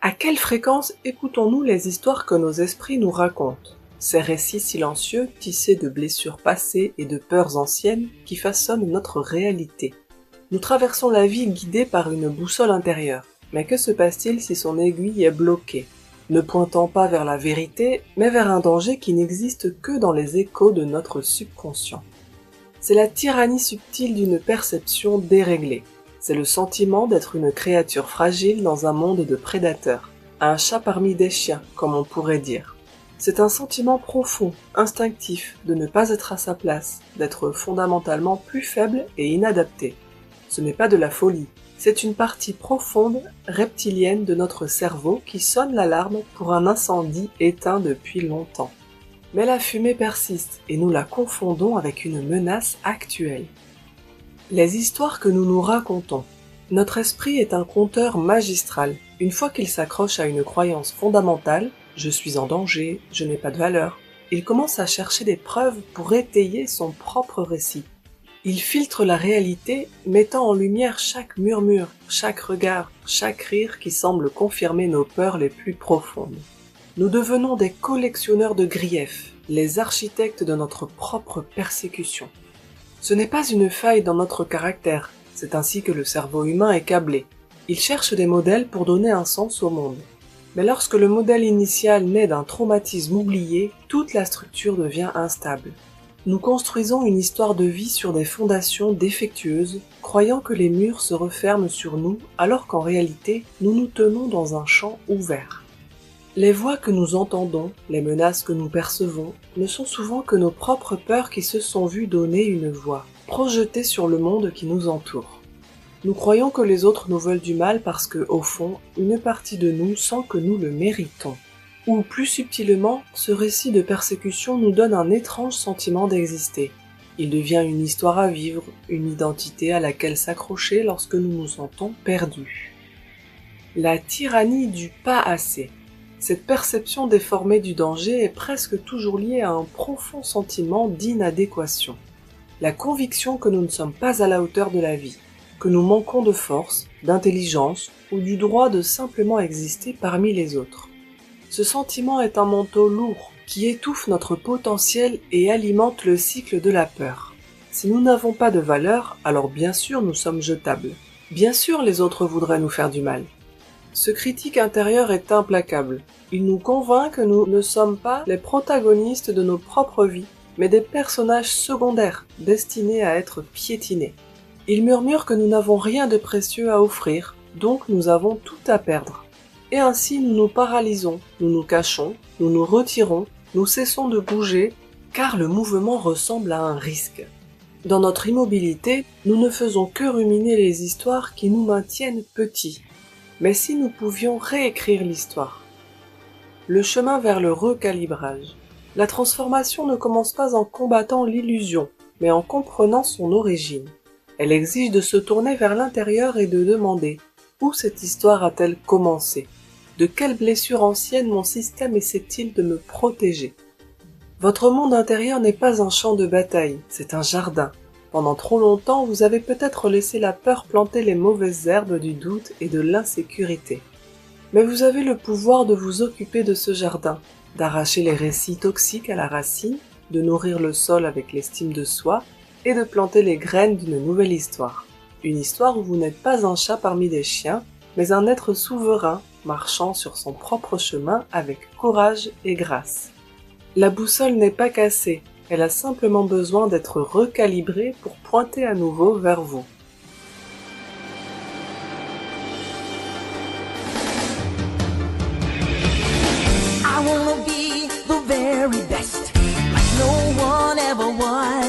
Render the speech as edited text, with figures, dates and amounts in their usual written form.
À quelle fréquence écoutons-nous les histoires que nos esprits nous racontent? Ces récits silencieux, tissés de blessures passées et de peurs anciennes qui façonnent notre réalité. Nous traversons la vie guidés par une boussole intérieure. Mais que se passe-t-il si son aiguille est bloquée, ne pointant pas vers la vérité, mais vers un danger qui n'existe que dans les échos de notre subconscient? C'est la tyrannie subtile d'une perception déréglée. C'est le sentiment d'être une créature fragile dans un monde de prédateurs. Un chat parmi des chiens, comme on pourrait dire. C'est un sentiment profond, instinctif, de ne pas être à sa place, d'être fondamentalement plus faible et inadapté. Ce n'est pas de la folie, c'est une partie profonde, reptilienne de notre cerveau qui sonne l'alarme pour un incendie éteint depuis longtemps. Mais la fumée persiste et nous la confondons avec une menace actuelle. Les histoires que nous nous racontons. Notre esprit est un conteur magistral. Une fois qu'il s'accroche à une croyance fondamentale, « je suis en danger, je n'ai pas de valeur », il commence à chercher des preuves pour étayer son propre récit. Il filtre la réalité, mettant en lumière chaque murmure, chaque regard, chaque rire qui semble confirmer nos peurs les plus profondes. Nous devenons des collectionneurs de griefs, les architectes de notre propre persécution. Ce n'est pas une faille dans notre caractère, c'est ainsi que le cerveau humain est câblé. Il cherche des modèles pour donner un sens au monde. Mais lorsque le modèle initial naît d'un traumatisme oublié, toute la structure devient instable. Nous construisons une histoire de vie sur des fondations défectueuses, croyant que les murs se referment sur nous, alors qu'en réalité, nous nous tenons dans un champ ouvert. Les voix que nous entendons, les menaces que nous percevons, ne sont souvent que nos propres peurs qui se sont vues donner une voix, projetées sur le monde qui nous entoure. Nous croyons que les autres nous veulent du mal parce que, au fond, une partie de nous sent que nous le méritons. Ou plus subtilement, ce récit de persécution nous donne un étrange sentiment d'exister. Il devient une histoire à vivre, une identité à laquelle s'accrocher lorsque nous nous sentons perdus. La tyrannie du pas assez. Cette perception déformée du danger est presque toujours liée à un profond sentiment d'inadéquation. La conviction que nous ne sommes pas à la hauteur de la vie, que nous manquons de force, d'intelligence ou du droit de simplement exister parmi les autres. Ce sentiment est un manteau lourd qui étouffe notre potentiel et alimente le cycle de la peur. Si nous n'avons pas de valeur, alors bien sûr nous sommes jetables. Bien sûr les autres voudraient nous faire du mal. Ce critique intérieur est implacable. Il nous convainc que nous ne sommes pas les protagonistes de nos propres vies, mais des personnages secondaires, destinés à être piétinés. Il murmure que nous n'avons rien de précieux à offrir, donc nous avons tout à perdre. Et ainsi nous nous paralysons, nous nous cachons, nous nous retirons, nous cessons de bouger, car le mouvement ressemble à un risque. Dans notre immobilité, nous ne faisons que ruminer les histoires qui nous maintiennent petits. Mais si nous pouvions réécrire l'histoire? Le chemin vers le recalibrage. La transformation ne commence pas en combattant l'illusion, mais en comprenant son origine. Elle exige de se tourner vers l'intérieur et de demander « Où cette histoire a-t-elle commencé? De quelle blessure ancienne mon système essaie-t-il de me protéger ?» Votre monde intérieur n'est pas un champ de bataille, c'est un jardin. Pendant trop longtemps, vous avez peut-être laissé la peur planter les mauvaises herbes du doute et de l'insécurité. Mais vous avez le pouvoir de vous occuper de ce jardin, d'arracher les récits toxiques à la racine, de nourrir le sol avec l'estime de soi et de planter les graines d'une nouvelle histoire. Une histoire où vous n'êtes pas un chat parmi des chiens, mais un être souverain, marchant sur son propre chemin avec courage et grâce. La boussole n'est pas cassée. Elle a simplement besoin d'être recalibrée pour pointer à nouveau vers vous. I wanna be the very best, like no one ever was.